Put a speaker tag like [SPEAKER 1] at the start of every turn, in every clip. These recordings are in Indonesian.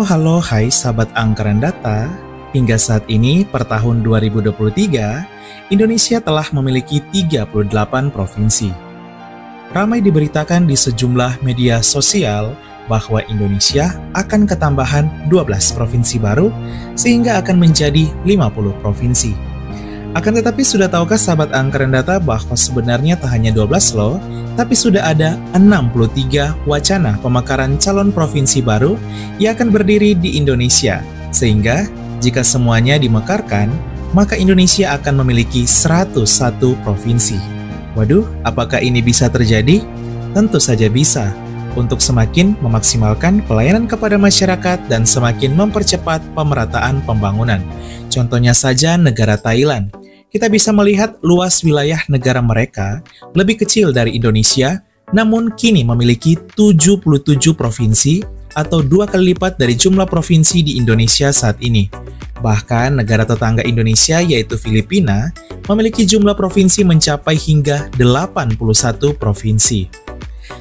[SPEAKER 1] Halo, hai sahabat anggaran data. Hingga saat ini, per tahun 2023, Indonesia telah memiliki 38 provinsi. Ramai diberitakan di sejumlah media sosial bahwa Indonesia akan ketambahan 12 provinsi baru, sehingga akan menjadi 50 provinsi. Akan tetapi sudah tahukah sahabat anggaran data bahwa sebenarnya tak hanya 12 loh, tapi sudah ada 63 wacana pemekaran calon provinsi baru yang akan berdiri di Indonesia. Sehingga, jika semuanya dimekarkan, maka Indonesia akan memiliki 101 provinsi. Waduh, apakah ini bisa terjadi? Tentu saja bisa, untuk semakin memaksimalkan pelayanan kepada masyarakat dan semakin mempercepat pemerataan pembangunan. Contohnya saja negara Thailand. Kita bisa melihat luas wilayah negara mereka lebih kecil dari Indonesia, namun kini memiliki 77 provinsi atau 2 kali lipat dari jumlah provinsi di Indonesia saat ini. Bahkan negara tetangga Indonesia yaitu Filipina memiliki jumlah provinsi mencapai hingga 81 provinsi.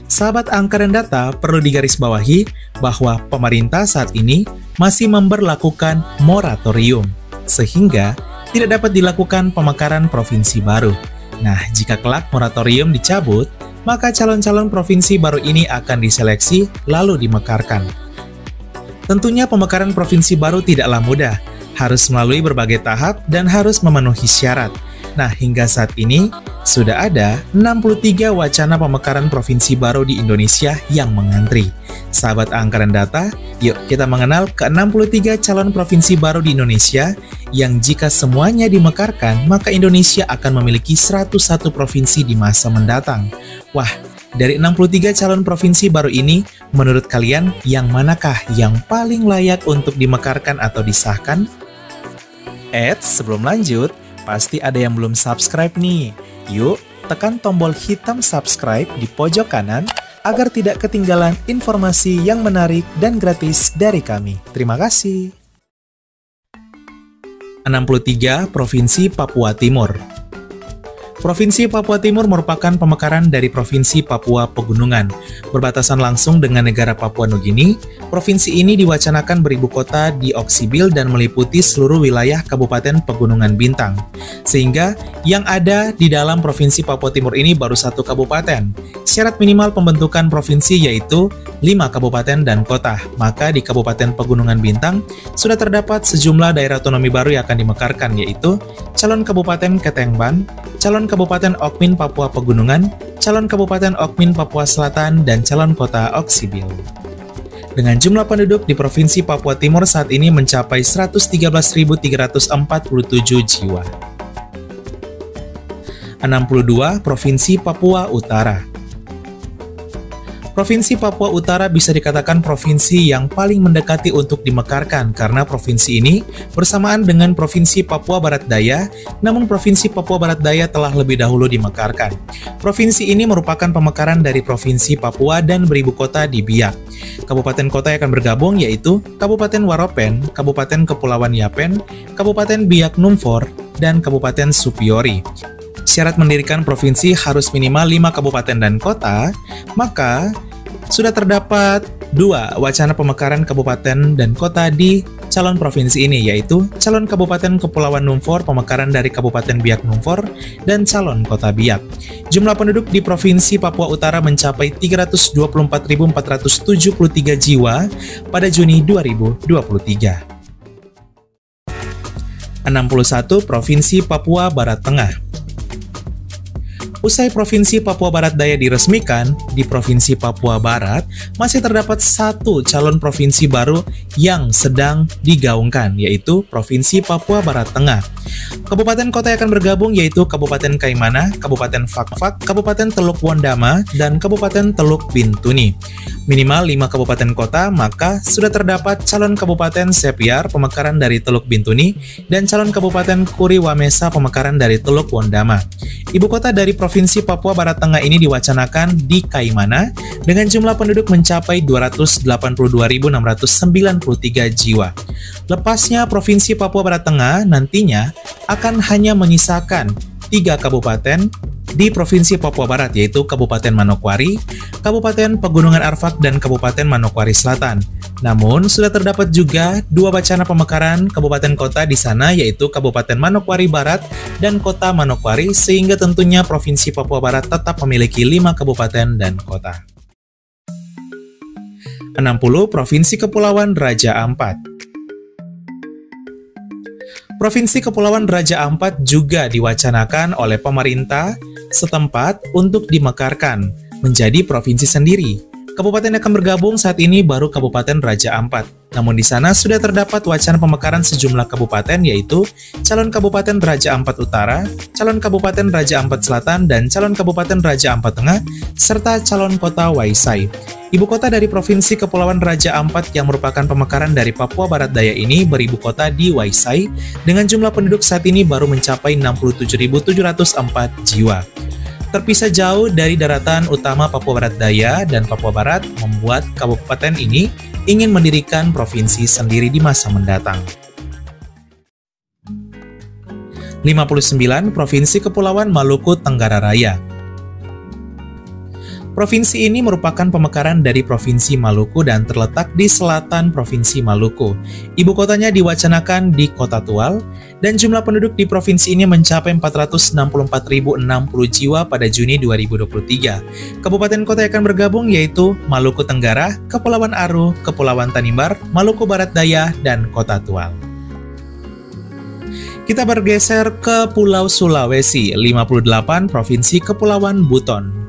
[SPEAKER 1] Sahabat anggaran data perlu digarisbawahi bahwa pemerintah saat ini masih memberlakukan moratorium, sehingga tidak dapat dilakukan pemekaran provinsi baru. Nah, jika kelak moratorium dicabut, maka calon-calon provinsi baru ini akan diseleksi lalu dimekarkan. Tentunya pemekaran provinsi baru tidaklah mudah, harus melalui berbagai tahap dan harus memenuhi syarat. Nah, hingga saat ini, sudah ada 63 wacana pemekaran provinsi baru di Indonesia yang mengantri. Sahabat anggaran data, yuk kita mengenal ke-63 calon provinsi baru di Indonesia yang jika semuanya dimekarkan, maka Indonesia akan memiliki 101 provinsi di masa mendatang. Wah, dari 63 calon provinsi baru ini, menurut kalian yang manakah yang paling layak untuk dimekarkan atau disahkan? Sebelum lanjut, pasti ada yang belum subscribe nih. Yuk, tekan tombol hitam subscribe di pojok kanan agar tidak ketinggalan informasi yang menarik dan gratis dari kami. Terima kasih. 63 Provinsi Papua Timur. Provinsi Papua Timur merupakan pemekaran dari Provinsi Papua Pegunungan. Berbatasan langsung dengan negara Papua Nugini, provinsi ini diwacanakan beribu kota di Oksibil dan meliputi seluruh wilayah Kabupaten Pegunungan Bintang. Sehingga yang ada di dalam Provinsi Papua Timur ini baru 1 kabupaten. Syarat minimal pembentukan provinsi yaitu 5 kabupaten dan kota. Maka di Kabupaten Pegunungan Bintang sudah terdapat sejumlah daerah otonomi baru yang akan dimekarkan, yaitu calon Kabupaten Ketengban, calon Kabupaten Okmin Papua Pegunungan, calon Kabupaten Okmin Papua Selatan, dan calon kota Oksibil. Dengan jumlah penduduk di Provinsi Papua Timur saat ini mencapai 113.347 jiwa. 62 Provinsi Papua Utara. Provinsi Papua Utara bisa dikatakan provinsi yang paling mendekati untuk dimekarkan karena provinsi ini bersamaan dengan Provinsi Papua Barat Daya, namun Provinsi Papua Barat Daya telah lebih dahulu dimekarkan. Provinsi ini merupakan pemekaran dari Provinsi Papua dan beribu kota di Biak. Kabupaten kota yang akan bergabung yaitu Kabupaten Waropen, Kabupaten Kepulauan Yapen, Kabupaten Biak Numfor, dan Kabupaten Supiori. Syarat mendirikan provinsi harus minimal 5 kabupaten dan kota, maka sudah terdapat 2 wacana pemekaran kabupaten dan kota di calon provinsi ini, yaitu calon Kabupaten Kepulauan Numfor, pemekaran dari Kabupaten Biak Numfor, dan calon kota Biak. Jumlah penduduk di Provinsi Papua Utara mencapai 324.473 jiwa pada Juni 2023. 61 Provinsi Papua Barat Tengah. Usai Provinsi Papua Barat Daya diresmikan, di Provinsi Papua Barat masih terdapat 1 calon provinsi baru yang sedang digaungkan, yaitu Provinsi Papua Barat Tengah. Kabupaten kota yang akan bergabung yaitu Kabupaten Kaimana, Kabupaten Fakfak, Kabupaten Teluk Wondama, dan Kabupaten Teluk Bintuni. Minimal 5 kabupaten kota, maka sudah terdapat calon Kabupaten Sepiar, pemekaran dari Teluk Bintuni, dan calon Kabupaten Kuri Wamesa, pemekaran dari Teluk Wondama. Ibu kota dari Provinsi Papua Barat Tengah ini diwacanakan di Kaimana dengan jumlah penduduk mencapai 282.693 jiwa. Lepasnya Provinsi Papua Barat Tengah nantinya akan hanya menyisakan 3 kabupaten di Provinsi Papua Barat, yaitu Kabupaten Manokwari, Kabupaten Pegunungan Arfak, dan Kabupaten Manokwari Selatan. Namun, sudah terdapat juga 2 wacana pemekaran kabupaten kota di sana, yaitu Kabupaten Manokwari Barat dan Kota Manokwari, sehingga tentunya Provinsi Papua Barat tetap memiliki 5 kabupaten dan kota. 60. Provinsi Kepulauan Raja Ampat. Provinsi Kepulauan Raja Ampat juga diwacanakan oleh pemerintah setempat untuk dimekarkan menjadi provinsi sendiri. Kabupaten yang akan bergabung saat ini baru Kabupaten Raja Ampat. Namun di sana sudah terdapat wacana pemekaran sejumlah kabupaten, yaitu calon Kabupaten Raja Ampat Utara, calon Kabupaten Raja Ampat Selatan, dan calon Kabupaten Raja Ampat Tengah, serta calon kota Waisai. Ibu kota dari Provinsi Kepulauan Raja Ampat yang merupakan pemekaran dari Papua Barat Daya ini beribu kota di Waisai dengan jumlah penduduk saat ini baru mencapai 67.704 jiwa. Terpisah jauh dari daratan utama Papua Barat Daya dan Papua Barat membuat kabupaten ini ingin mendirikan provinsi sendiri di masa mendatang. 59. Provinsi Kepulauan Maluku Tenggara Raya. Provinsi ini merupakan pemekaran dari Provinsi Maluku dan terletak di selatan Provinsi Maluku. Ibu kotanya diwacanakan di Kota Tual, dan jumlah penduduk di provinsi ini mencapai 464.060 jiwa pada Juni 2023. Kabupaten kota yang akan bergabung yaitu Maluku Tenggara, Kepulauan Aru, Kepulauan Tanimbar, Maluku Barat Daya, dan Kota Tual. Kita bergeser ke Pulau Sulawesi, 58 Provinsi Kepulauan Buton.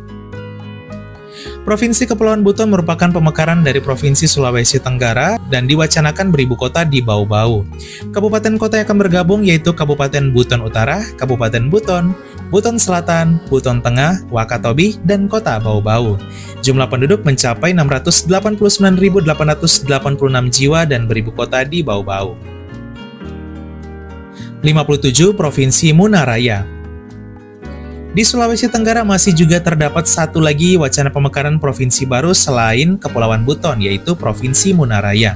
[SPEAKER 1] Provinsi Kepulauan Buton merupakan pemekaran dari Provinsi Sulawesi Tenggara dan diwacanakan beribu kota di Bau-Bau. Kabupaten kota yang akan bergabung yaitu Kabupaten Buton Utara, Kabupaten Buton, Buton Selatan, Buton Tengah, Wakatobi, dan Kota Bau-Bau. Jumlah penduduk mencapai 689.886 jiwa dan beribu kota di Bau-Bau. 57 Provinsi Muna Raya. Di Sulawesi Tenggara masih juga terdapat satu lagi wacana pemekaran provinsi baru selain Kepulauan Buton, yaitu Provinsi Muna Raya.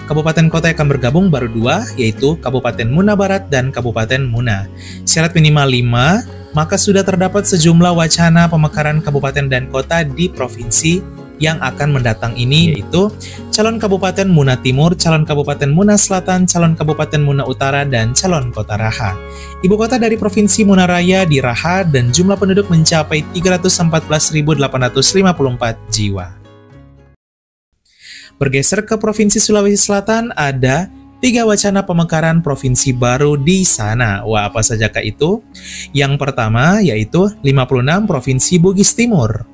[SPEAKER 1] Kabupaten kota yang akan bergabung baru 2, yaitu Kabupaten Muna Barat dan Kabupaten Muna. Syarat minimal 5, maka sudah terdapat sejumlah wacana pemekaran kabupaten dan kota di provinsi yang akan mendatang ini, yaitu calon Kabupaten Muna Timur, calon Kabupaten Muna Selatan, calon Kabupaten Muna Utara, dan calon kota Raha. Ibu kota dari Provinsi Muna Raya di Raha dan jumlah penduduk mencapai 314.854 jiwa. Bergeser ke Provinsi Sulawesi Selatan, ada 3 wacana pemekaran provinsi baru di sana. Wah, apa sajakah itu? Yang pertama yaitu 56 Provinsi Bugis Timur.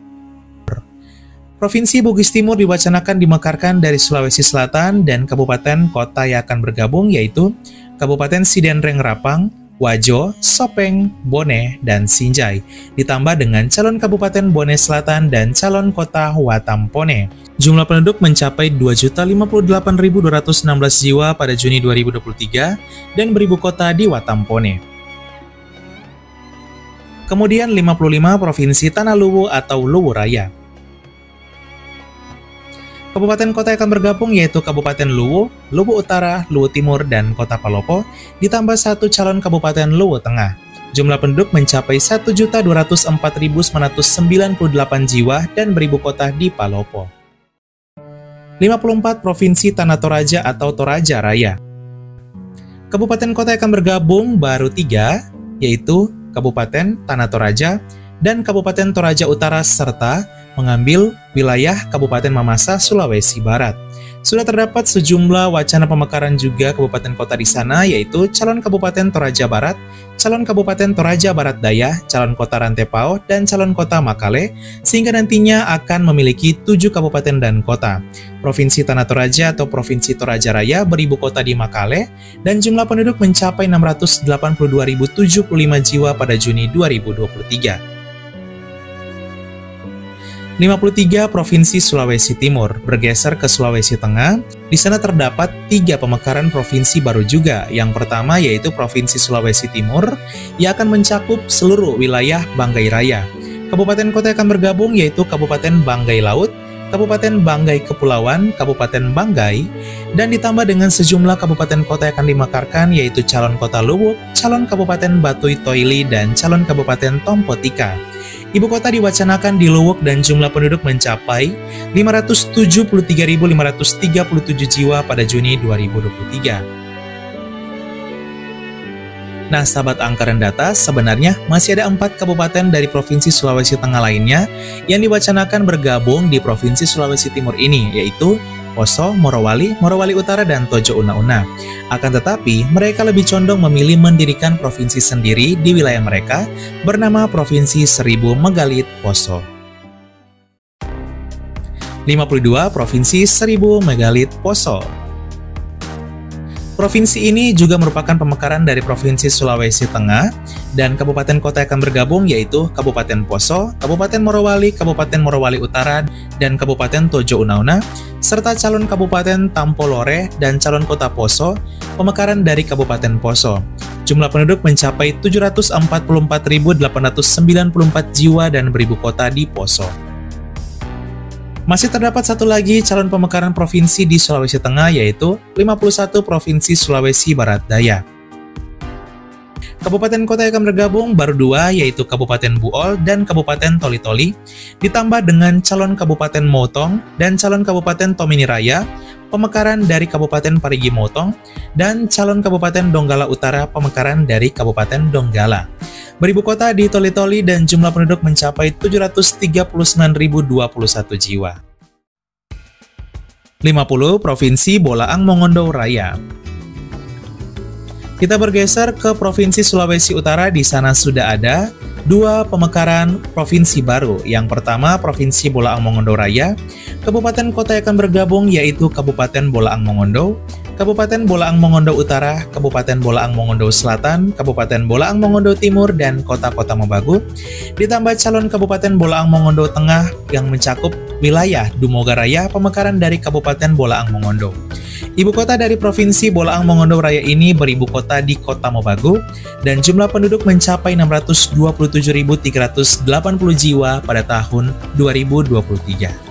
[SPEAKER 1] Provinsi Bugis Timur diwacanakan dimekarkan dari Sulawesi Selatan dan kabupaten kota yang akan bergabung yaitu Kabupaten Sidenreng Rapang, Wajo, Sopeng, Bone, dan Sinjai, ditambah dengan calon Kabupaten Bone Selatan dan calon kota Watampone. Jumlah penduduk mencapai 2.058.216 jiwa pada Juni 2023 dan beribu kota di Watampone. Kemudian 55 Provinsi Tanah Luwu atau Luwu Raya. Kabupaten kota yang akan bergabung yaitu Kabupaten Luwu, Luwu Utara, Luwu Timur, dan Kota Palopo, ditambah 1 calon Kabupaten Luwu Tengah. Jumlah penduduk mencapai 1.204.998 jiwa dan beribu kota di Palopo. 54 Provinsi Tanah Toraja atau Toraja Raya. Kabupaten kota yang akan bergabung baru 3, yaitu Kabupaten Tanah Toraja dan Kabupaten Toraja Utara serta mengambil wilayah Kabupaten Mamasa, Sulawesi Barat. Sudah terdapat sejumlah wacana pemekaran juga kabupaten kota di sana, yaitu calon Kabupaten Toraja Barat, calon Kabupaten Toraja Barat Daya, calon kota Rantepao, dan calon kota Makale, sehingga nantinya akan memiliki 7 kabupaten dan kota. Provinsi Tanah Toraja atau Provinsi Toraja Raya beribu kota di Makale, dan jumlah penduduk mencapai 682.075 jiwa pada Juni 2023. 53 Provinsi Sulawesi Timur. Bergeser ke Sulawesi Tengah, di sana terdapat 3 pemekaran provinsi baru juga. Yang pertama yaitu Provinsi Sulawesi Timur yang akan mencakup seluruh wilayah Banggai Raya. Kabupaten kota yang akan bergabung yaitu Kabupaten Banggai Laut, Kabupaten Banggai Kepulauan, Kabupaten Banggai, dan ditambah dengan sejumlah kabupaten kota yang akan dimekarkan yaitu calon kota Luwuk, calon kabupaten Batui Toili, dan calon kabupaten Tompotika. Ibu kota diwacanakan di Luwuk dan jumlah penduduk mencapai 573.537 jiwa pada Juni 2023. Nah, sahabat angka dan data, sebenarnya masih ada 4 kabupaten dari Provinsi Sulawesi Tengah lainnya yang diwacanakan bergabung di Provinsi Sulawesi Timur ini, yaitu Poso, Morowali, Morowali Utara, dan Tojo Una-Una. Akan tetapi, mereka lebih condong memilih mendirikan provinsi sendiri di wilayah mereka bernama Provinsi Seribu Megalit Poso. 52 Provinsi Seribu Megalit Poso. Provinsi ini juga merupakan pemekaran dari Provinsi Sulawesi Tengah, dan kabupaten kota yang akan bergabung yaitu Kabupaten Poso, Kabupaten Morowali, Kabupaten Morowali Utara, dan Kabupaten Tojo Una-Una, serta calon Kabupaten Tampolore dan calon kota Poso, pemekaran dari Kabupaten Poso. Jumlah penduduk mencapai 744.894 jiwa dan beribu kota di Poso. Masih terdapat satu lagi calon pemekaran provinsi di Sulawesi Tengah yaitu 51 Provinsi Sulawesi Barat Daya. Kabupaten kota yang akan bergabung baru 2 yaitu Kabupaten Buol dan Kabupaten Toli-Toli, ditambah dengan calon Kabupaten Motong dan calon Kabupaten Tomini Raya, pemekaran dari Kabupaten Parigi Motong, dan calon Kabupaten Donggala Utara, pemekaran dari Kabupaten Donggala. Beribu kota di Toli-Toli dan jumlah penduduk mencapai 739.021 jiwa. 50 Provinsi Bolaang Mongondo Raya. Kita bergeser ke Provinsi Sulawesi Utara. Di sana sudah ada 2 pemekaran provinsi baru. Yang pertama, Provinsi Bolaang Mongondo Raya. Kabupaten kota yang akan bergabung yaitu Kabupaten Bolaang Mongondo, Kabupaten Bolaang Mongondo Utara, Kabupaten Bolaang Mongondo Selatan, Kabupaten Bolaang Mongondo Timur, dan kota-kota Mobagu. Ditambah calon Kabupaten Bolaang Mongondo Tengah yang mencakup wilayah Dumoga Raya, pemekaran dari Kabupaten Bolaang Mongondo. Ibu kota dari Provinsi Bolaang Mongondo Raya ini beribu kota di Kota Mobagu, dan jumlah penduduk mencapai 627.380 jiwa pada tahun 2023.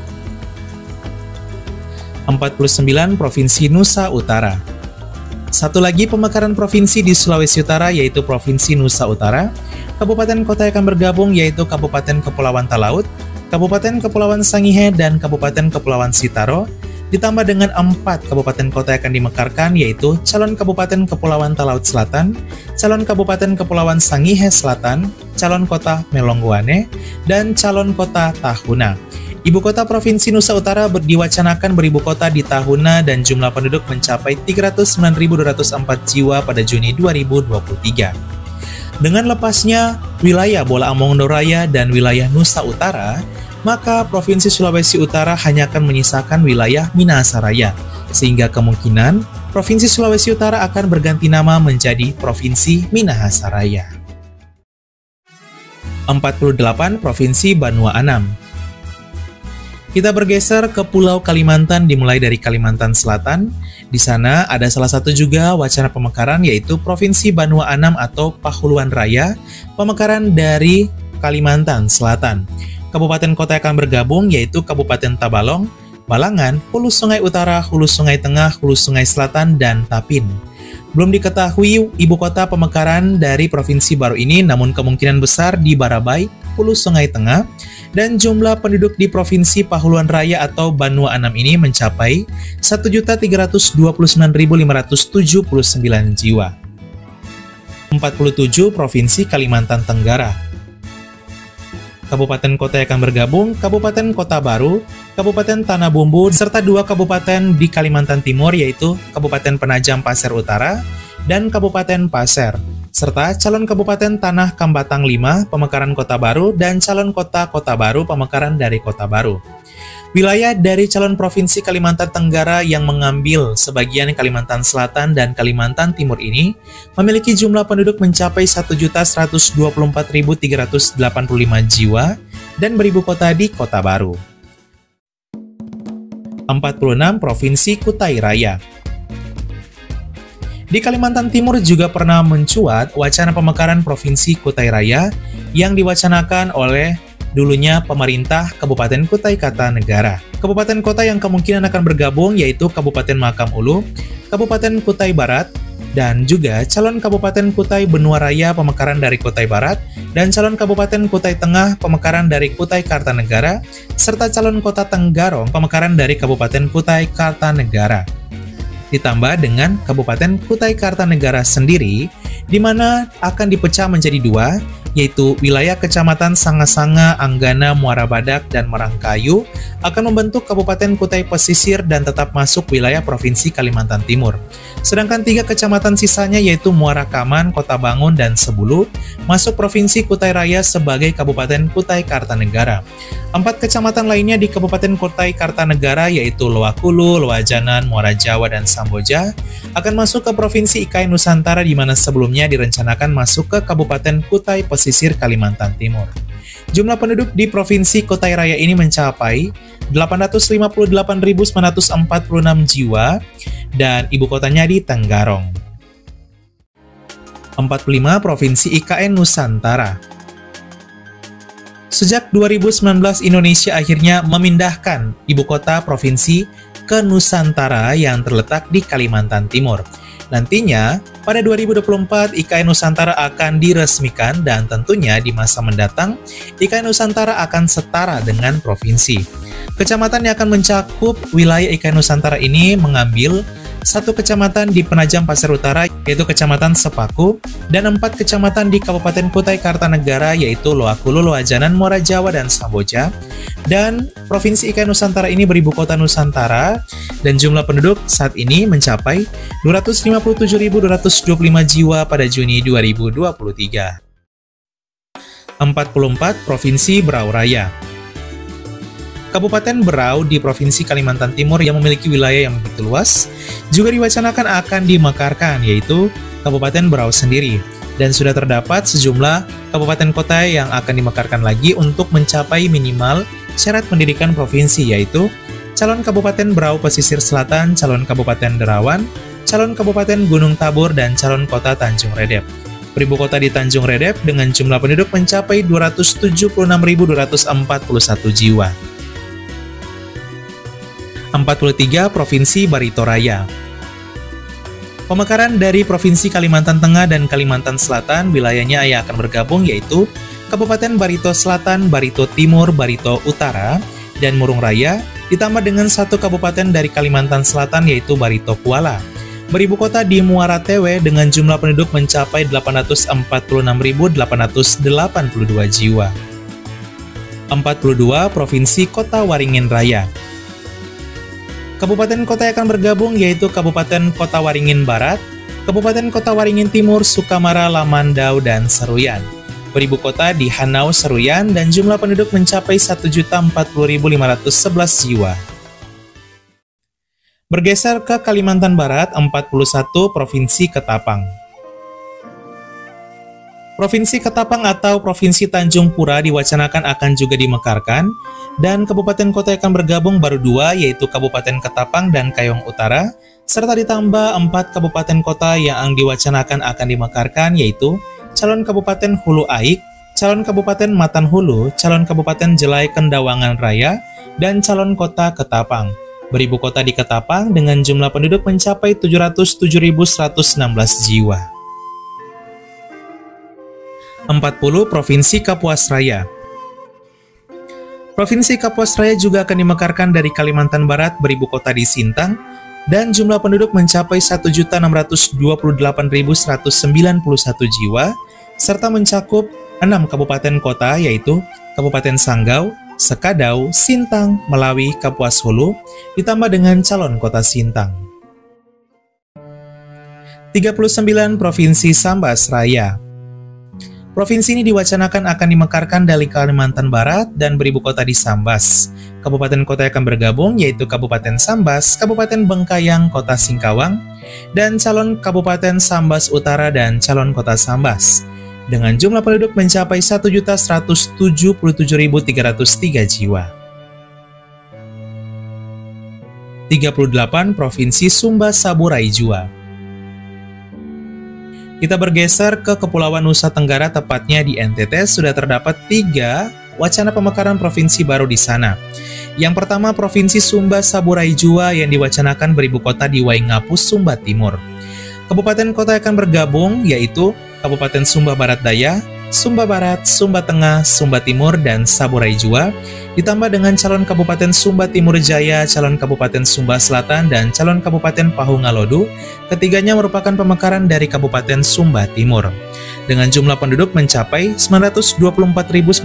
[SPEAKER 1] 49 Provinsi Nusa Utara. Satu lagi pemekaran provinsi di Sulawesi Utara yaitu Provinsi Nusa Utara. Kabupaten kota yang akan bergabung yaitu Kabupaten Kepulauan Talaut, Kabupaten Kepulauan Sangihe, dan Kabupaten Kepulauan Sitaro, ditambah dengan 4 kabupaten kota yang akan dimekarkan yaitu calon Kabupaten Kepulauan Talaut Selatan, calon Kabupaten Kepulauan Sangihe Selatan, calon kota Melonggoane, dan calon kota Tahuna. Ibu kota Provinsi Nusa Utara diwacanakan beribu kota di Tahuna dan jumlah penduduk mencapai 309.204 jiwa pada Juni 2023. Dengan lepasnya wilayah Bolaang Mongondo Raya dan wilayah Nusa Utara, maka Provinsi Sulawesi Utara hanya akan menyisakan wilayah Minahasa Raya, sehingga kemungkinan Provinsi Sulawesi Utara akan berganti nama menjadi Provinsi Minahasa Raya. 48 Provinsi Banua Anam. Kita bergeser ke Pulau Kalimantan dimulai dari Kalimantan Selatan. Di sana ada salah satu juga wacana pemekaran yaitu Provinsi Banua Anam atau Pahuluan Raya, pemekaran dari Kalimantan Selatan. Kabupaten kota yang akan bergabung yaitu Kabupaten Tabalong, Balangan, Hulu Sungai Utara, Hulu Sungai Tengah, Hulu Sungai Selatan, dan Tapin. Belum diketahui ibu kota pemekaran dari provinsi baru ini, namun kemungkinan besar di Barabai, Hulu Sungai Tengah, dan jumlah penduduk di Provinsi Pahuluan Raya atau Banua Anam ini mencapai 1.329.579 jiwa. 47 Provinsi Kalimantan Tenggara. Kabupaten kota yang akan bergabung, Kabupaten Kota Baru, Kabupaten Tanah Bumbu, serta 2 kabupaten di Kalimantan Timur yaitu Kabupaten Penajam Pasir Utara dan Kabupaten Pasir, serta calon Kabupaten Tanah Kambatang 5, pemekaran Kota Baru, dan calon Kota Baru, pemekaran dari Kota Baru. Wilayah dari calon Provinsi Kalimantan Tenggara yang mengambil sebagian Kalimantan Selatan dan Kalimantan Timur ini memiliki jumlah penduduk mencapai 1.124.385 jiwa dan beribu kota di Kota Baru. 46 Provinsi Kutai Raya. Di Kalimantan Timur juga pernah mencuat wacana pemekaran Provinsi Kutai Raya yang diwacanakan oleh dulunya pemerintah Kabupaten Kutai Kartanegara. Kabupaten kota yang kemungkinan akan bergabung yaitu Kabupaten Mahakam Ulu, Kabupaten Kutai Barat, dan juga calon Kabupaten Kutai Benua Raya Pemekaran dari Kutai Barat, dan calon Kabupaten Kutai Tengah Pemekaran dari Kutai Kartanegara, serta calon Kota Tenggarong Pemekaran dari Kabupaten Kutai Kartanegara. Ditambah dengan Kabupaten Kutai Kartanegara sendiri, di mana akan dipecah menjadi dua, yaitu wilayah Kecamatan Sanga-Sanga, Anggana, Muara Badak, dan Marangkayu akan membentuk Kabupaten Kutai Pesisir dan tetap masuk wilayah Provinsi Kalimantan Timur. Sedangkan 3 kecamatan sisanya yaitu Muara Kaman, Kota Bangun, dan Sebulu masuk Provinsi Kutai Raya sebagai Kabupaten Kutai Kartanegara. 4 kecamatan lainnya di Kabupaten Kutai Kartanegara yaitu Loakulu, Loajanan, Muara Jawa, dan Samboja akan masuk ke Provinsi IKN Nusantara di mana sebelumnya direncanakan masuk ke Kabupaten Kutai Pesisir Kalimantan Timur. Jumlah penduduk di Provinsi Kutai Raya ini mencapai 858.946 jiwa dan ibu kotanya di Tenggarong. 45 Provinsi IKN Nusantara. Sejak 2019 Indonesia akhirnya memindahkan ibu kota provinsi ke Nusantara yang terletak di Kalimantan Timur. Nantinya, pada 2024 IKN Nusantara akan diresmikan dan tentunya di masa mendatang IKN Nusantara akan setara dengan provinsi. Kecamatan yang akan mencakup wilayah IKN Nusantara ini mengambil 1 kecamatan di Penajam Pasir Utara yaitu Kecamatan Sepaku dan 4 kecamatan di Kabupaten Kutai Kartanegara yaitu Loakulu, Loajanan, Muara Jawa, dan Samboja. Dan Provinsi IKN Nusantara ini beribu kota Nusantara dan jumlah penduduk saat ini mencapai 257.225 jiwa pada Juni 2023. 44 Provinsi Berau Raya. Kabupaten Berau di Provinsi Kalimantan Timur yang memiliki wilayah yang begitu luas juga diwacanakan akan dimekarkan, yaitu Kabupaten Berau sendiri. Dan sudah terdapat sejumlah kabupaten kota yang akan dimekarkan lagi untuk mencapai minimal syarat pendidikan provinsi, yaitu calon Kabupaten Berau Pesisir Selatan, calon Kabupaten Derawan, calon Kabupaten Gunung Tabur, dan calon Kota Tanjung Redep. Beribu kota di Tanjung Redep dengan jumlah penduduk mencapai 276.241 jiwa. 43 Provinsi Barito Raya. Pemekaran dari Provinsi Kalimantan Tengah dan Kalimantan Selatan wilayahnya yang akan bergabung yaitu Kabupaten Barito Selatan, Barito Timur, Barito Utara, dan Murung Raya, ditambah dengan 1 kabupaten dari Kalimantan Selatan yaitu Barito Kuala. Beribu kota di Muara Tewe dengan jumlah penduduk mencapai 846.882 jiwa. 42 Provinsi Kota Waringin Raya. Kabupaten kota yang akan bergabung yaitu Kabupaten Kota Waringin Barat, Kabupaten Kota Waringin Timur, Sukamara, Lamandau, dan Seruyan. Beribu kota di Hanau, Seruyan, dan jumlah penduduk mencapai 1.040.511 jiwa. Bergeser ke Kalimantan Barat, 41 Provinsi Ketapang. Provinsi Ketapang atau Provinsi Tanjung Pura diwacanakan akan juga dimekarkan, dan kabupaten kota yang akan bergabung baru 2 yaitu Kabupaten Ketapang dan Kayong Utara, serta ditambah 4 kabupaten kota yang diwacanakan akan dimekarkan yaitu calon Kabupaten Hulu Aik, calon Kabupaten Matan Hulu, calon Kabupaten Jelai Kendawangan Raya, dan calon Kota Ketapang. Beribu kota di Ketapang dengan jumlah penduduk mencapai 707.116 jiwa. 40 Provinsi Kapuas Raya. Provinsi Kapuas Raya juga akan dimekarkan dari Kalimantan Barat beribu kota di Sintang dan jumlah penduduk mencapai 1.628.191 jiwa serta mencakup 6 kabupaten kota yaitu Kabupaten Sanggau, Sekadau, Sintang, Melawi, Kapuas Hulu ditambah dengan calon kota Sintang. 39 Provinsi Sambas Raya. Provinsi ini diwacanakan akan dimekarkan dari Kalimantan Barat dan beribu kota di Sambas. Kabupaten kota yang akan bergabung yaitu Kabupaten Sambas, Kabupaten Bengkayang, Kota Singkawang, dan calon Kabupaten Sambas Utara dan calon Kota Sambas. Dengan jumlah penduduk mencapai 1.177.303 jiwa. 38 Provinsi Sumba Saburai Jua. Kita bergeser ke Kepulauan Nusa Tenggara, tepatnya di NTT sudah terdapat 3 wacana pemekaran provinsi baru di sana. Yang pertama, Provinsi Sumba Saburai Jua yang diwacanakan beribu kota di Waingapu, Sumba Timur. Kabupaten kota akan bergabung yaitu Kabupaten Sumba Barat Daya, Sumba Barat, Sumba Tengah, Sumba Timur, dan Saburai Jua, ditambah dengan calon Kabupaten Sumba Timur Jaya, calon Kabupaten Sumba Selatan, dan calon Kabupaten Pahungalodu. Ketiganya merupakan pemekaran dari Kabupaten Sumba Timur. Dengan jumlah penduduk mencapai 924.950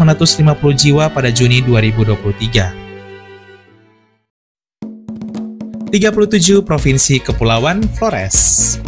[SPEAKER 1] jiwa pada Juni 2023. 37 Provinsi Kepulauan Flores.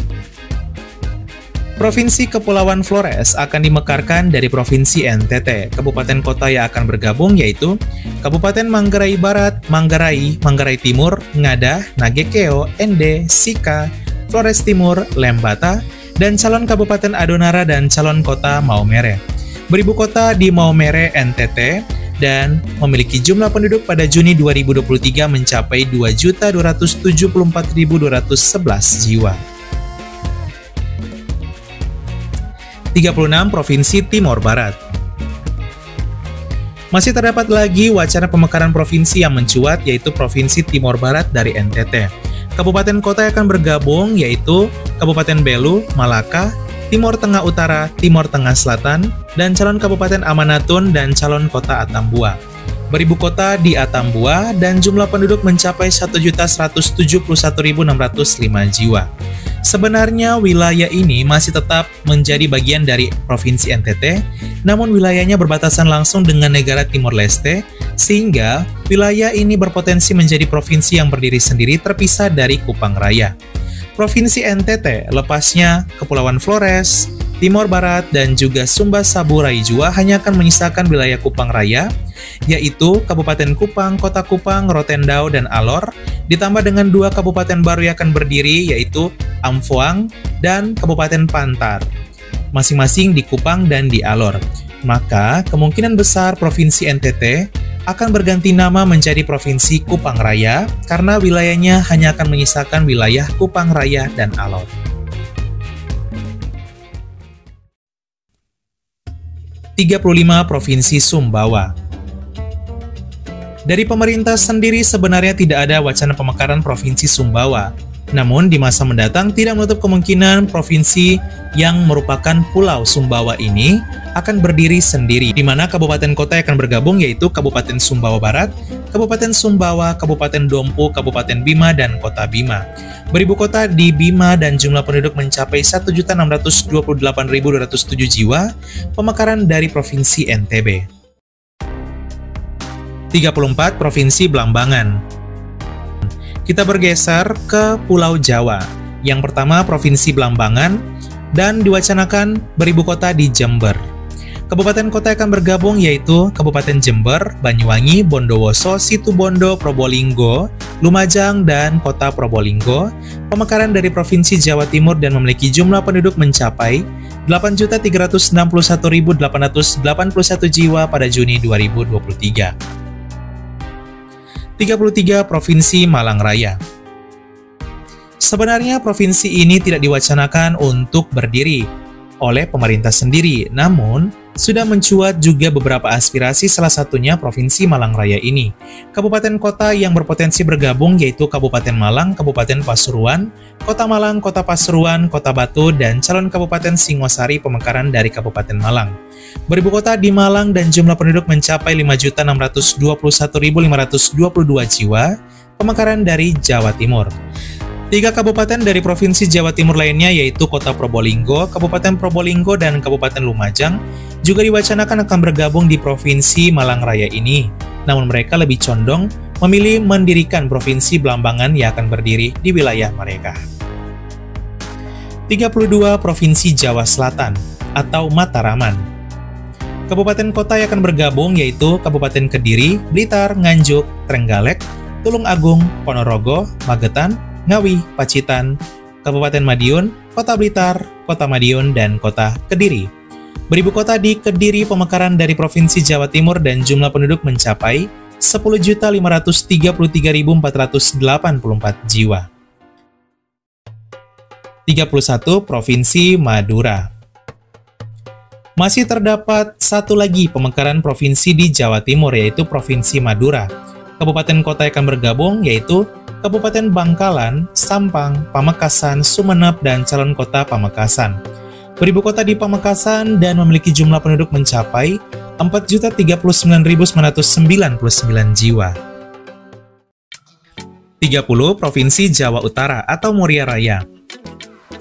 [SPEAKER 1] Provinsi Kepulauan Flores akan dimekarkan dari Provinsi NTT. Kabupaten kota yang akan bergabung yaitu Kabupaten Manggarai Barat, Manggarai, Manggarai Timur, Ngada, Nagekeo, Ende, Sika, Flores Timur, Lembata, dan calon Kabupaten Adonara dan calon kota Maumere. Beribu kota di Maumere, NTT, dan memiliki jumlah penduduk pada Juni 2023 mencapai 2.274.211 jiwa. 36 Provinsi Timor Barat. Masih terdapat lagi wacana pemekaran provinsi yang mencuat yaitu Provinsi Timor Barat dari NTT. Kabupaten kota yang akan bergabung yaitu Kabupaten Belu, Malaka, Timor Tengah Utara, Timor Tengah Selatan, dan calon Kabupaten Amanatun dan calon kota Atambua. Beribu kota di Atambua dan jumlah penduduk mencapai 1.171.605 jiwa. Sebenarnya wilayah ini masih tetap menjadi bagian dari Provinsi NTT, namun wilayahnya berbatasan langsung dengan negara Timor Leste, sehingga wilayah ini berpotensi menjadi provinsi yang berdiri sendiri terpisah dari Kupang Raya. Provinsi NTT, lepasnya Kepulauan Flores, Timor Barat, dan juga Sumba Saburai Jua hanya akan menyisakan wilayah Kupang Raya, yaitu Kabupaten Kupang, Kota Kupang, Rotendao, dan Alor, ditambah dengan 2 kabupaten baru yang akan berdiri yaitu Amphoang dan Kabupaten Pantar, masing-masing di Kupang dan di Alor. Maka kemungkinan besar Provinsi NTT akan berganti nama menjadi Provinsi Kupang Raya karena wilayahnya hanya akan menyisakan wilayah Kupang Raya dan Alor. 35 Provinsi Sumbawa. Dari pemerintah sendiri sebenarnya tidak ada wacana pemekaran Provinsi Sumbawa. Namun di masa mendatang tidak menutup kemungkinan provinsi yang merupakan Pulau Sumbawa ini akan berdiri sendiri, di mana kabupaten kota yang akan bergabung yaitu Kabupaten Sumbawa Barat, Kabupaten Sumbawa, Kabupaten Dompu, Kabupaten Bima, dan Kota Bima. Beribu kota di Bima dan jumlah penduduk mencapai 1.628.207 jiwa, pemekaran dari Provinsi NTB. 34 Provinsi Blambangan. Kita bergeser ke Pulau Jawa. Yang pertama Provinsi Blambangan dan diwacanakan beribu kota di Jember. Kabupaten kota akan bergabung yaitu Kabupaten Jember, Banyuwangi, Bondowoso, Situbondo, Probolinggo, Lumajang, dan Kota Probolinggo. Pemekaran dari Provinsi Jawa Timur dan memiliki jumlah penduduk mencapai 8.361.881 jiwa pada Juni 2023. 33 Provinsi Malang Raya. Sebenarnya provinsi ini tidak diwacanakan untuk berdiri oleh pemerintah sendiri, namun sudah mencuat juga beberapa aspirasi, salah satunya Provinsi Malang Raya ini. Kabupaten kota yang berpotensi bergabung yaitu Kabupaten Malang, Kabupaten Pasuruan, Kota Malang, Kota Pasuruan, Kota Batu, dan calon Kabupaten Singosari pemekaran dari Kabupaten Malang. Beribu kota di Malang dan jumlah penduduk mencapai 5.621.522 jiwa, pemekaran dari Jawa Timur. 3 kabupaten dari Provinsi Jawa Timur lainnya yaitu Kota Probolinggo, Kabupaten Probolinggo, dan Kabupaten Lumajang juga diwacanakan akan bergabung di Provinsi Malang Raya ini. Namun mereka lebih condong memilih mendirikan Provinsi Blambangan yang akan berdiri di wilayah mereka. 32 Provinsi Jawa Selatan atau Mataraman. Kabupaten kota yang akan bergabung yaitu Kabupaten Kediri, Blitar, Nganjuk, Trenggalek, Tulung Agung, Ponorogo, Magetan, Ngawi, Pacitan, Kabupaten Madiun, Kota Blitar, Kota Madiun, dan Kota Kediri. Beribu kota di Kediri pemekaran dari Provinsi Jawa Timur dan jumlah penduduk mencapai 10.533.484 jiwa. 31 Provinsi Madura. Masih terdapat satu lagi pemekaran provinsi di Jawa Timur, yaitu Provinsi Madura. Kabupaten kota yang akan bergabung yaitu Kabupaten Bangkalan, Sampang, Pamekasan, Sumeneb, dan calon kota Pamekasan. Beribu kota di Pamekasan dan memiliki jumlah penduduk mencapai 4.039.999 jiwa. 30. Provinsi Jawa Utara atau Muria Raya.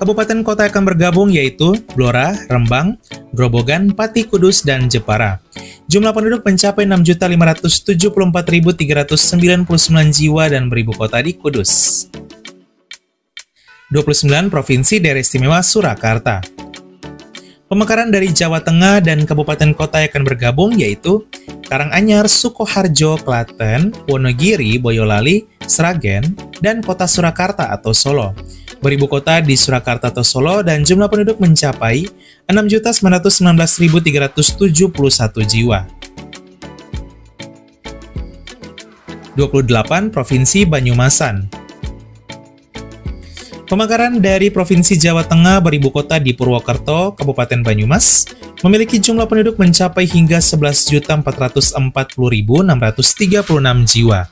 [SPEAKER 1] Kabupaten kota yang akan bergabung yaitu Blora, Rembang, Grobogan, Pati, Kudus, dan Jepara. Jumlah penduduk mencapai 6.574.399 jiwa dan beribu kota di Kudus. 29. Provinsi Daerah Istimewa Surakarta. Pemekaran dari Jawa Tengah dan kabupaten kota yang akan bergabung yaitu Karanganyar, Sukoharjo, Klaten, Wonogiri, Boyolali, Sragen, dan kota Surakarta atau Solo. Beribu kota di Surakarta atau Solo dan jumlah penduduk mencapai 6.919.371 jiwa. 28. Provinsi Banyumasan. Pemekaran dari Provinsi Jawa Tengah beribu kota di Purwokerto, Kabupaten Banyumas, memiliki jumlah penduduk mencapai hingga 11.440.636 jiwa.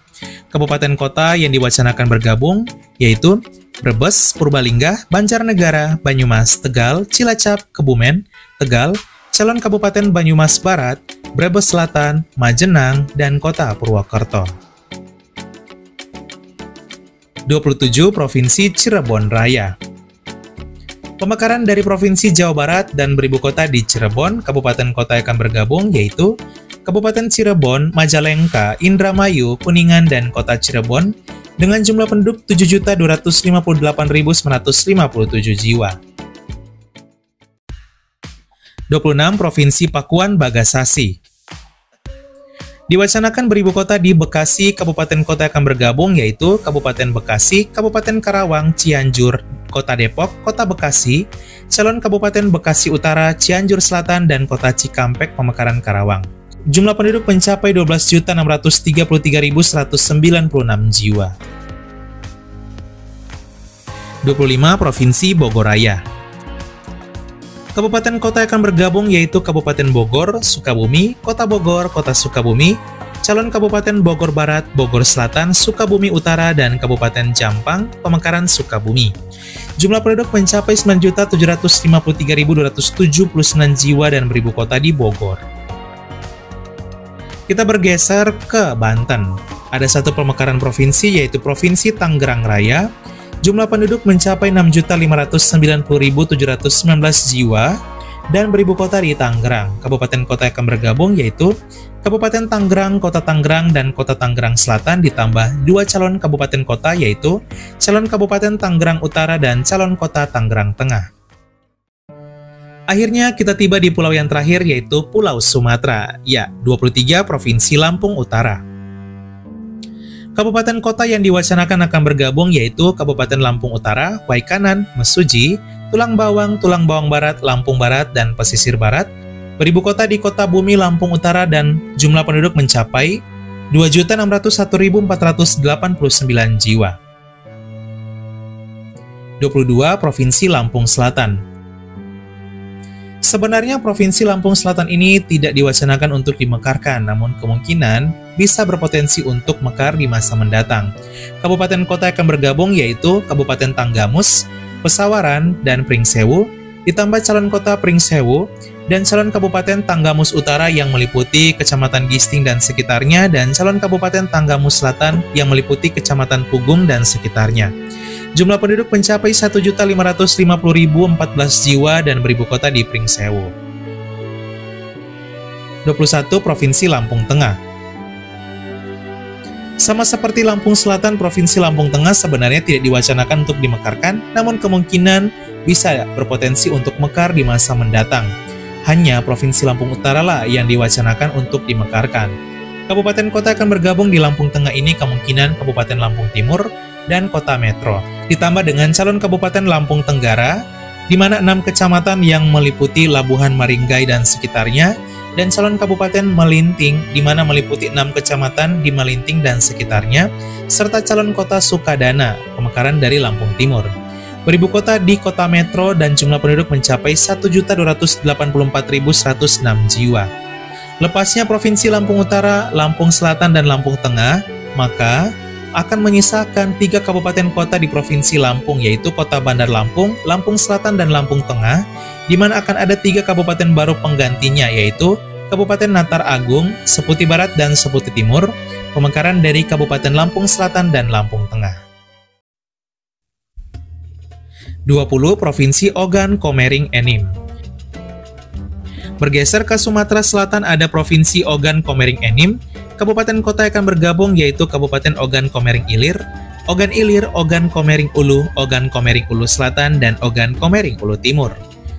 [SPEAKER 1] Kabupaten kota yang diwacanakan bergabung yaitu Brebes, Purbalingga, Banjarnegara, Banyumas, Tegal, Cilacap, Kebumen, Tegal, calon Kabupaten Banyumas Barat, Brebes Selatan, Majenang, dan kota Purwokerto. 27. Provinsi Cirebon Raya. Pemekaran dari Provinsi Jawa Barat dan beribu kota di Cirebon, kabupaten kota yang akan bergabung yaitu Kabupaten Cirebon, Majalengka, Indramayu, Kuningan, dan kota Cirebon dengan jumlah penduduk 7.258.957 jiwa. 26. Provinsi Pakuan Bagasasi. Diwacanakan beribu kota di Bekasi, kabupaten kota yang akan bergabung yaitu Kabupaten Bekasi, Kabupaten Karawang, Cianjur, Kota Depok, Kota Bekasi, calon Kabupaten Bekasi Utara, Cianjur Selatan, dan Kota Cikampek Pemekaran Karawang. Jumlah penduduk mencapai 12.633.196 jiwa. 25. Provinsi Bogor Raya. Kabupaten kota yang akan bergabung yaitu Kabupaten Bogor, Sukabumi, Kota Bogor, Kota Sukabumi, calon Kabupaten Bogor Barat, Bogor Selatan, Sukabumi Utara, dan Kabupaten Jampang, Pemekaran Sukabumi. Jumlah penduduk mencapai 9.753.279 jiwa dan beribu kota di Bogor. Kita bergeser ke Banten. Ada satu pemekaran provinsi yaitu Provinsi Tangerang Raya. Jumlah penduduk mencapai 6.590.719 jiwa dan beribu kota di Tangerang. Kabupaten kota yang akan bergabung yaitu Kabupaten Tangerang, Kota Tangerang, dan Kota Tangerang Selatan ditambah dua calon kabupaten kota yaitu calon Kabupaten Tangerang Utara dan calon Kota Tangerang Tengah. Akhirnya kita tiba di pulau yang terakhir yaitu Pulau Sumatera. Ya, 23 Provinsi Lampung Utara. Kabupaten kota yang diwacanakan akan bergabung yaitu Kabupaten Lampung Utara, Waikanan, Mesuji, Tulang Bawang Barat, Lampung Barat, dan Pesisir Barat. Beribu kota di Kota Bumi, Lampung Utara, dan jumlah penduduk mencapai 2.601.489 jiwa. 22 Provinsi Lampung Selatan. Sebenarnya Provinsi Lampung Selatan ini tidak diwacanakan untuk dimekarkan, namun kemungkinan bisa berpotensi untuk mekar di masa mendatang. Kabupaten kota yang akan bergabung yaitu Kabupaten Tanggamus, Pesawaran, dan Pringsewu, ditambah calon kota Pringsewu, dan calon Kabupaten Tanggamus Utara yang meliputi Kecamatan Gisting dan sekitarnya, dan calon Kabupaten Tanggamus Selatan yang meliputi Kecamatan Pugung dan sekitarnya. Jumlah penduduk mencapai 1.550.014 jiwa dan beribu kota di Pringsewu. 21 Provinsi Lampung Tengah. Sama seperti Lampung Selatan, Provinsi Lampung Tengah sebenarnya tidak diwacanakan untuk dimekarkan, namun kemungkinan bisa berpotensi untuk mekar di masa mendatang. Hanya Provinsi Lampung Utara lah yang diwacanakan untuk dimekarkan. Kabupaten kota akan bergabung di Lampung Tengah ini kemungkinan Kabupaten Lampung Timur dan Kota Metro, ditambah dengan calon Kabupaten Lampung Tenggara, di mana 6 kecamatan yang meliputi Labuhan Maringgai dan sekitarnya, dan calon Kabupaten Melinting, di mana meliputi 6 kecamatan di Melinting dan sekitarnya, serta calon Kota Sukadana, pemekaran dari Lampung Timur. beribu kota di kota metro dan jumlah penduduk mencapai 1.284.106 jiwa. Lepasnya Provinsi Lampung Utara, Lampung Selatan, dan Lampung Tengah, maka akan menyisakan 3 kabupaten kota di Provinsi Lampung, yaitu Kota Bandar Lampung, Lampung Selatan, dan Lampung Tengah, di mana akan ada 3 kabupaten baru penggantinya, yaitu Kabupaten Natar Agung, Seputi Barat, dan Seputi Timur, pemekaran dari Kabupaten Lampung Selatan dan Lampung Tengah. 20 Provinsi Ogan Komering Enim. Bergeser ke Sumatera Selatan ada Provinsi Ogan Komering Enim. Kabupaten kota akan bergabung yaitu Kabupaten Ogan Komering Ilir, Ogan Ilir, Ogan Komering Ulu, Ogan Komering Ulu Selatan, dan Ogan Komering Ulu Timur,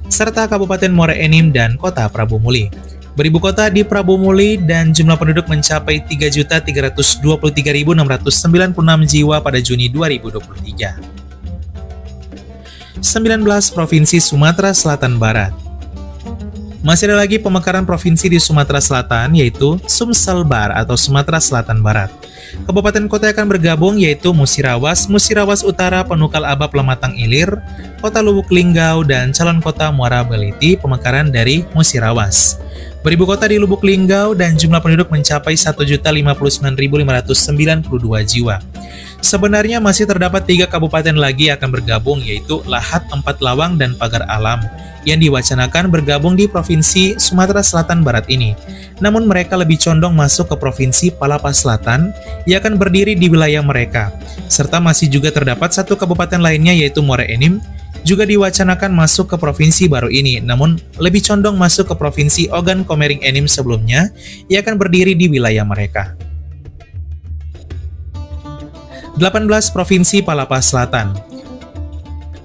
[SPEAKER 1] serta Kabupaten Muara Enim dan Kota Prabu Muli. Beribu kota di Prabu Muli dan jumlah penduduk mencapai 3.323.696 jiwa pada Juni 2023. 19 Provinsi Sumatera Selatan Barat. Masih ada lagi pemekaran provinsi di Sumatera Selatan, yaitu Sumsel Bar atau Sumatera Selatan Barat. Kabupaten kota akan bergabung yaitu Musirawas, Musirawas Utara, Penukal Abab Lematang Ilir, Kota Lubuk Linggau, dan calon kota Muara Beliti, pemekaran dari Musirawas. Beribu kota di Lubuk Linggau dan jumlah penduduk mencapai 1.059.592 jiwa. Sebenarnya masih terdapat 3 kabupaten lagi akan bergabung, yaitu Lahat, Empat Lawang, dan Pagar Alam, yang diwacanakan bergabung di Provinsi Sumatera Selatan Barat ini. Namun mereka lebih condong masuk ke Provinsi Palapa Selatan yang akan berdiri di wilayah mereka. Serta masih juga terdapat 1 kabupaten lainnya yaitu Muara Enim, juga diwacanakan masuk ke provinsi baru ini, namun lebih condong masuk ke Provinsi Ogan Komering Enim sebelumnya yang akan berdiri di wilayah mereka. 18 Provinsi Palapa Selatan.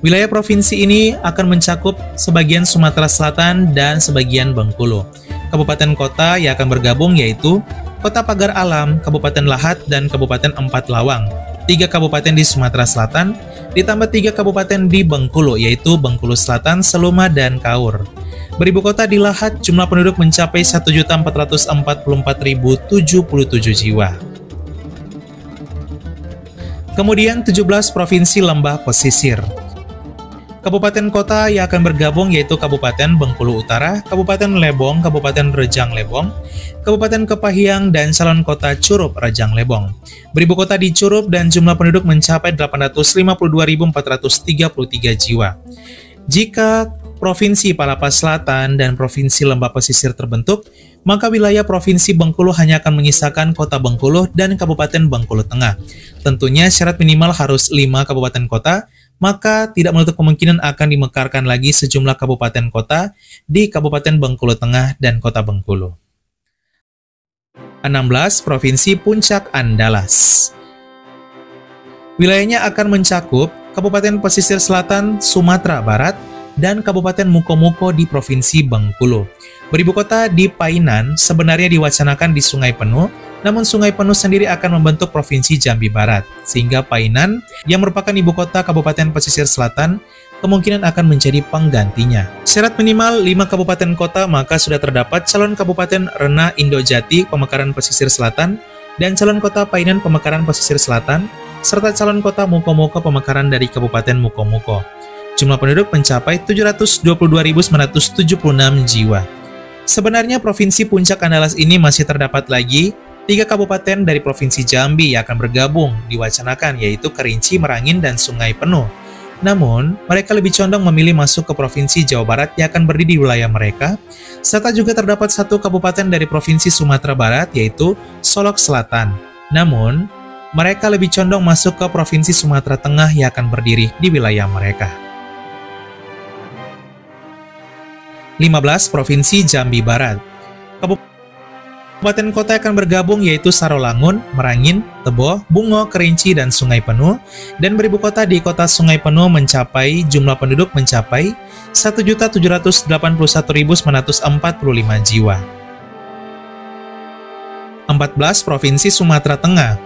[SPEAKER 1] Wilayah provinsi ini akan mencakup sebagian Sumatera Selatan dan sebagian Bengkulu. Kabupaten kota yang akan bergabung yaitu Kota Pagar Alam, Kabupaten Lahat, dan Kabupaten Empat Lawang. 3 kabupaten di Sumatera Selatan, ditambah 3 kabupaten di Bengkulu, yaitu Bengkulu Selatan, Seluma, dan Kaur. Beribu kota di Lahat, jumlah penduduk mencapai 1.444.077 jiwa. Kemudian 17 Provinsi Lembah Pesisir. Kabupaten kota yang akan bergabung yaitu Kabupaten Bengkulu Utara, Kabupaten Lebong, Kabupaten Rejang Lebong, Kabupaten Kepahiang, dan calon kota Curup Rejang Lebong. Beribu kota di Curup dan jumlah penduduk mencapai 852.433 jiwa. Jika Provinsi Palapa Selatan dan Provinsi Lembah Pesisir terbentuk, maka wilayah Provinsi Bengkulu hanya akan menyisakan Kota Bengkulu dan Kabupaten Bengkulu Tengah. Tentunya syarat minimal harus 5 kabupaten kota, maka tidak menutup kemungkinan akan dimekarkan lagi sejumlah kabupaten kota di Kabupaten Bengkulu Tengah dan Kota Bengkulu. 16 Provinsi Puncak Andalas. Wilayahnya akan mencakup Kabupaten Pesisir Selatan Sumatera Barat dan Kabupaten Mukomuko di Provinsi Bengkulu. Beribu kota di Painan sebenarnya diwacanakan di Sungai Penuh, namun Sungai Penuh sendiri akan membentuk Provinsi Jambi Barat, sehingga Painan yang merupakan ibu kota Kabupaten Pesisir Selatan kemungkinan akan menjadi penggantinya. Syarat minimal 5 kabupaten kota, maka sudah terdapat calon Kabupaten Rena Indojati pemekaran Pesisir Selatan dan calon kota Painan pemekaran Pesisir Selatan, serta calon kota Mukomuko pemekaran dari Kabupaten Mukomuko. Jumlah penduduk mencapai 722.976 jiwa. Sebenarnya Provinsi Puncak Andalas ini masih terdapat lagi 3 kabupaten dari Provinsi Jambi yang akan bergabung diwacanakan, yaitu Kerinci, Merangin, dan Sungai Penuh. Namun, mereka lebih condong memilih masuk ke Provinsi Jawa Barat yang akan berdiri di wilayah mereka, serta juga terdapat 1 kabupaten dari Provinsi Sumatera Barat, yaitu Solok Selatan. Namun, mereka lebih condong masuk ke Provinsi Sumatera Tengah yang akan berdiri di wilayah mereka. 15 Provinsi Jambi Barat. Kabupaten kota akan bergabung yaitu Sarolangun, Merangin, Tebo, Bungo, Kerinci, dan Sungai Penuh, dan beribu kota di kota Sungai Penuh mencapai jumlah penduduk mencapai 1.781.945 jiwa. 14 Provinsi Sumatera Tengah.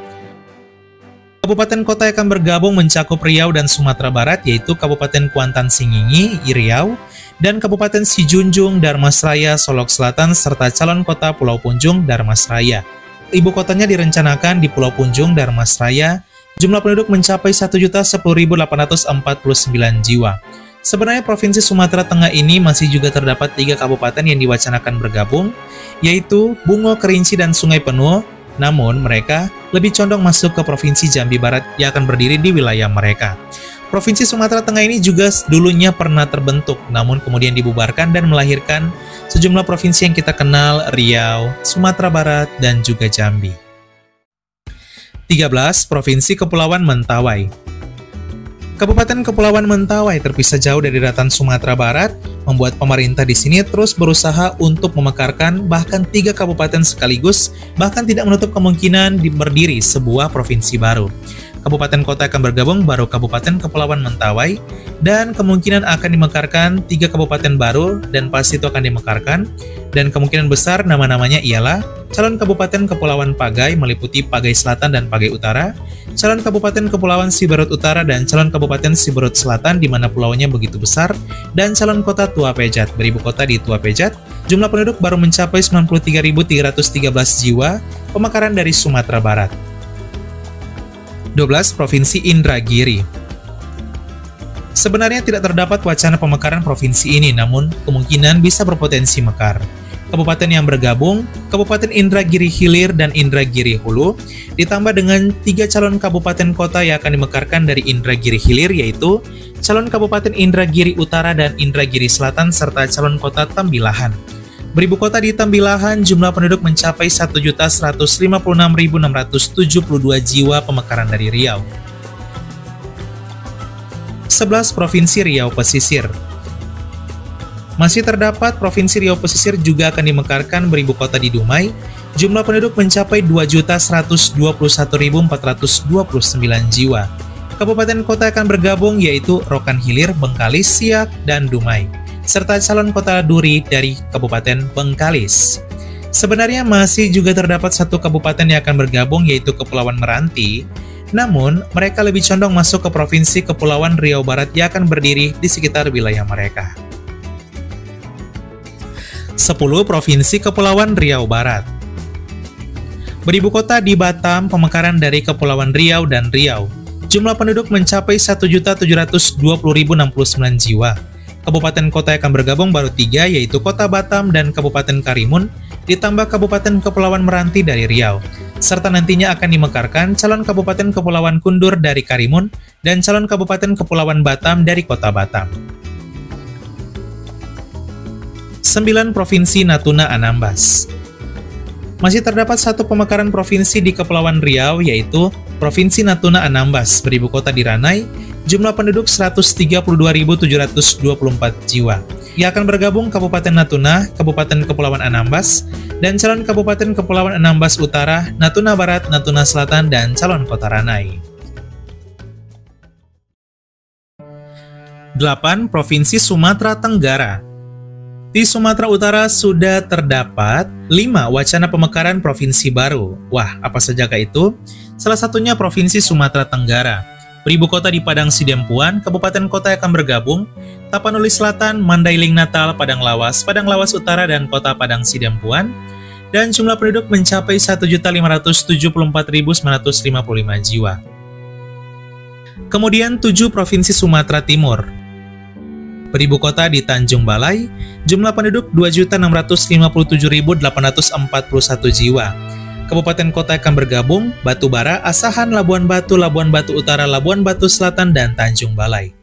[SPEAKER 1] Kabupaten kota yang akan bergabung mencakup Riau dan Sumatera Barat, yaitu Kabupaten Kuantan Singingi, Riau, dan Kabupaten Sijunjung, Darmasraya, Solok Selatan, serta calon kota Pulau Punjung, Darmasraya. Ibu kotanya direncanakan di Pulau Punjung, Darmasraya, Jumlah penduduk mencapai 1.010.849 jiwa. Sebenarnya Provinsi Sumatera Tengah ini masih juga terdapat 3 kabupaten yang diwacanakan bergabung, yaitu Bungo, Kerinci, dan Sungai Penuh, namun mereka lebih condong masuk ke Provinsi Jambi Barat yang akan berdiri di wilayah mereka. Provinsi Sumatera Tengah ini juga dulunya pernah terbentuk, namun kemudian dibubarkan dan melahirkan sejumlah provinsi yang kita kenal, Riau, Sumatera Barat, dan juga Jambi. 13. Provinsi Kepulauan Mentawai. Kabupaten Kepulauan Mentawai terpisah jauh dari daratan Sumatera Barat, membuat pemerintah di sini terus berusaha untuk memekarkan bahkan 3 kabupaten sekaligus, bahkan tidak menutup kemungkinan berdiri sebuah provinsi baru. Kabupaten kota akan bergabung baru Kabupaten Kepulauan Mentawai, dan kemungkinan akan dimekarkan 3 kabupaten baru, dan pasti itu akan dimekarkan, dan kemungkinan besar nama-namanya ialah calon Kabupaten Kepulauan Pagai meliputi Pagai Selatan dan Pagai Utara, calon Kabupaten Kepulauan Siberut Utara dan calon Kabupaten Siberut Selatan di mana pulaunya begitu besar, dan calon kota Tua Pejat beribu kota di Tua Pejat. Jumlah penduduk baru mencapai 93.313 jiwa, pemekaran dari Sumatera Barat. 12. Provinsi Indragiri. Sebenarnya tidak terdapat wacana pemekaran provinsi ini, namun kemungkinan bisa berpotensi mekar. Kabupaten yang bergabung, Kabupaten Indragiri Hilir dan Indragiri Hulu, ditambah dengan 3 calon kabupaten kota yang akan dimekarkan dari Indragiri Hilir, yaitu calon Kabupaten Indragiri Utara dan Indragiri Selatan, serta calon kota Tambilahan. Beribu kota di Tambilahan, jumlah penduduk mencapai 1.156.672 jiwa, pemekaran dari Riau. 11. Provinsi Riau Pesisir. Masih terdapat Provinsi Riau Pesisir juga akan dimekarkan beribu kota di Dumai, jumlah penduduk mencapai 2.121.429 jiwa. Kabupaten kota akan bergabung yaitu Rokan Hilir, Bengkalis, Siak, dan Dumai, serta calon kota Duri dari Kabupaten Bengkalis. Sebenarnya masih juga terdapat 1 kabupaten yang akan bergabung yaitu Kepulauan Meranti, namun mereka lebih condong masuk ke Provinsi Kepulauan Riau Barat yang akan berdiri di sekitar wilayah mereka. 10. Provinsi Kepulauan Riau Barat. Beribu kota di Batam, pemekaran dari Kepulauan Riau dan Riau. Jumlah penduduk mencapai 1.720.069 jiwa. Kabupaten kota yang akan bergabung baru 3, yaitu Kota Batam dan Kabupaten Karimun, ditambah Kabupaten Kepulauan Meranti dari Riau, serta nantinya akan dimekarkan calon Kabupaten Kepulauan Kundur dari Karimun dan calon Kabupaten Kepulauan Batam dari Kota Batam. 9. Provinsi Natuna Anambas. Masih terdapat 1 pemekaran provinsi di Kepulauan Riau, yaitu Provinsi Natuna Anambas, beribu kota di Ranai, jumlah penduduk 132.724 jiwa. Yang akan bergabung Kabupaten Natuna, Kabupaten Kepulauan Anambas, dan calon Kabupaten Kepulauan Anambas Utara, Natuna Barat, Natuna Selatan, dan calon kota Ranai. 8. Provinsi Sumatera Tenggara. Di Sumatera Utara sudah terdapat 5 wacana pemekaran provinsi baru. Wah, apa sajakah itu? Salah satunya Provinsi Sumatera Tenggara. Beribu kota di Padang Sidempuan, kabupaten kota yang akan bergabung, Tapanuli Selatan, Mandailing Natal, Padang Lawas Utara, dan kota Padang Sidempuan, dan jumlah penduduk mencapai 1.574.955 jiwa. Kemudian 7 Provinsi Sumatera Timur. Beribu kota di Tanjung Balai, jumlah penduduk 2.657.841 jiwa. Kabupaten kota akan bergabung, Batubara, Asahan, Labuan Batu Utara, Labuan Batu Selatan, dan Tanjung Balai.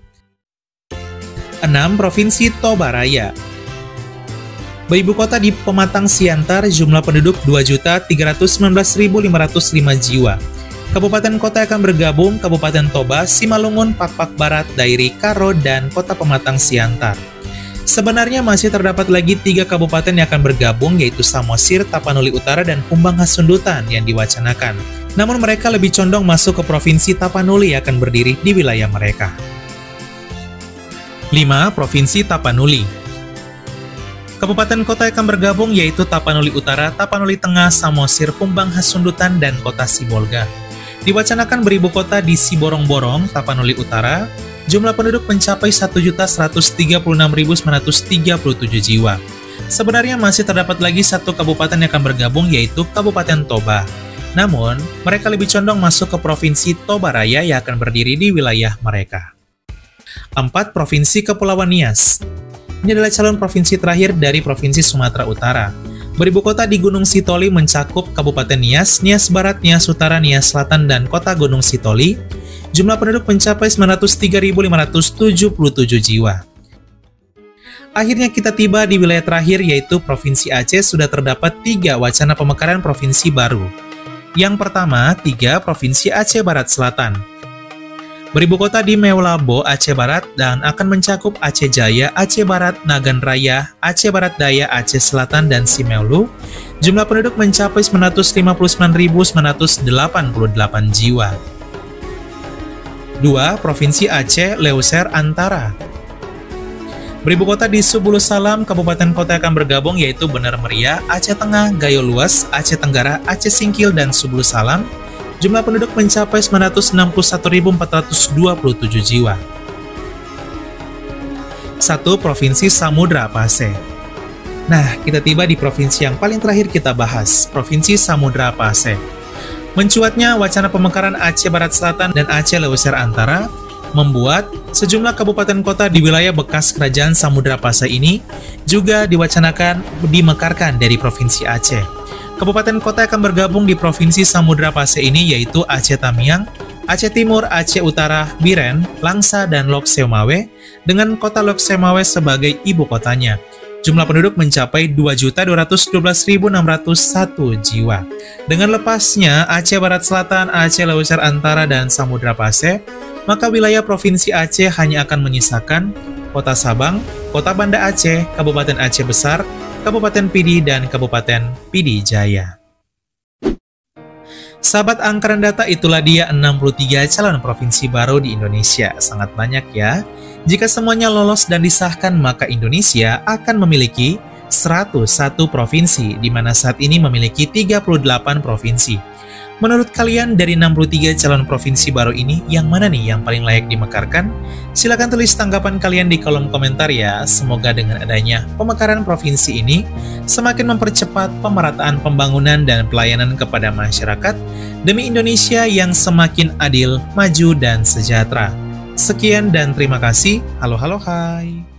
[SPEAKER 1] 6. Provinsi Toba Raya. Beribu kota di Pematang Siantar, jumlah penduduk 2.319.505 jiwa. Kabupaten kota akan bergabung, Kabupaten Toba, Simalungun, Pakpak Barat, Dairi, Karo, dan Kota Pematang Siantar. Sebenarnya masih terdapat lagi 3 kabupaten yang akan bergabung, yaitu Samosir, Tapanuli Utara, dan Humbang Hasundutan yang diwacanakan. Namun mereka lebih condong masuk ke Provinsi Tapanuli yang akan berdiri di wilayah mereka. 5. Provinsi Tapanuli. Kabupaten kota yang akan bergabung yaitu Tapanuli Utara, Tapanuli Tengah, Samosir, Humbang Hasundutan, dan Kota Sibolga. Diwacanakan beribu kota di Siborong-Borong, Tapanuli Utara, jumlah penduduk mencapai 1.136.937 jiwa. Sebenarnya masih terdapat lagi 1 kabupaten yang akan bergabung yaitu Kabupaten Toba. Namun, mereka lebih condong masuk ke Provinsi Toba Raya yang akan berdiri di wilayah mereka. 4. Provinsi Kepulauan Nias. Ini adalah calon provinsi terakhir dari Provinsi Sumatera Utara. Beribu kota di Gunung Sitoli mencakup Kabupaten Nias, Nias Barat, Nias Utara, Nias Selatan, dan Kota Gunung Sitoli. Jumlah penduduk mencapai 903.577 jiwa. Akhirnya kita tiba di wilayah terakhir, yaitu Provinsi Aceh. Sudah terdapat 3 wacana pemekaran provinsi baru. Yang pertama, 3 Provinsi Aceh Barat Selatan. Beribu kota di Meulabo, Aceh Barat, dan akan mencakup Aceh Jaya, Aceh Barat, Nagan Raya, Aceh Barat Daya, Aceh Selatan, dan Simeulu. Jumlah penduduk mencapai 959.988 jiwa. 2. Provinsi Aceh Leuser Antara. Beribu kota di Subulu Salam, kabupaten kota akan bergabung, yaitu Bener Meriah, Aceh Tengah, Gayo Luas, Aceh Tenggara, Aceh Singkil, dan Subulu Salam. Jumlah penduduk mencapai 961.427 jiwa. 1. Provinsi Samudra Paseh. Nah, kita tiba di provinsi yang paling terakhir kita bahas, Provinsi Samudra Paseh. Mencuatnya wacana pemekaran Aceh Barat Selatan dan Aceh Leuser Antara membuat sejumlah kabupaten kota di wilayah bekas Kerajaan Samudra Paseh ini juga dimekarkan dari Provinsi Aceh. Kabupaten kota akan bergabung di Provinsi Samudra Paseh ini, yaitu Aceh Tamiang, Aceh Timur, Aceh Utara, Biren, Langsa, dan Lok Seumawe, dengan kota Lok Seumawe sebagai ibu kotanya. Jumlah penduduk mencapai 2.212.601 jiwa. Dengan lepasnya Aceh Barat Selatan, Aceh Leuser Antara, dan Samudra Paseh, maka wilayah Provinsi Aceh hanya akan menyisakan Kota Sabang, Kota Banda Aceh, Kabupaten Aceh Besar, Kabupaten Pidi, dan Kabupaten Pidi Jaya. Sahabat Angkaran Data, itulah dia 63 calon provinsi baru di Indonesia. Sangat banyak ya. Jika semuanya lolos dan disahkan, maka Indonesia akan memiliki 101 provinsi, di mana saat ini memiliki 38 provinsi. Menurut kalian, dari 63 calon provinsi baru ini, yang mana nih yang paling layak dimekarkan? Silahkan tulis tanggapan kalian di kolom komentar ya. Semoga dengan adanya pemekaran provinsi ini, semakin mempercepat pemerataan pembangunan dan pelayanan kepada masyarakat, demi Indonesia yang semakin adil, maju, dan sejahtera. Sekian dan terima kasih. Halo, halo, hai.